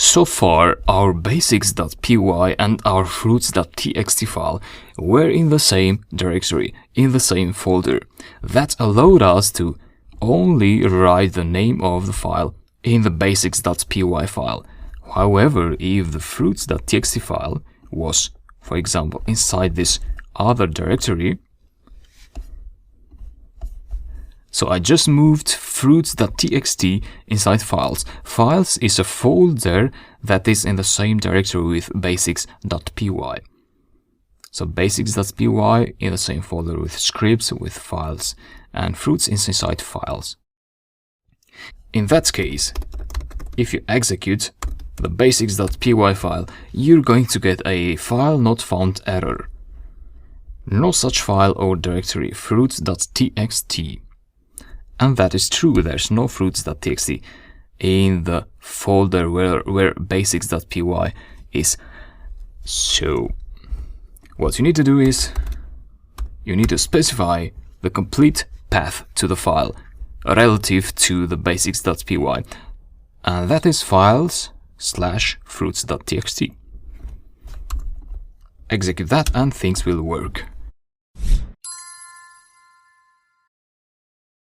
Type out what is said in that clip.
So far, our basics.py and our fruits.txt file were in the same directory, in the same folder. That allowed us to only write the name of the file in the basics.py file. However, if the fruits.txt file was, for example, inside this other directory, so I just moved fruits.txt inside files. Files is a folder that is in the same directory with basics.py. So basics.py in the same folder with scripts, with files, and fruits is inside files. In that case, if you execute the basics.py file, you're going to get a file not found error. No such file or directory, fruits.txt. And that is true, there's no fruits.txt in the folder where basics.py is. So what you need to do is you need to specify the complete path to the file relative to the basics.py, and that is files/fruits.txt. Execute that and things will work.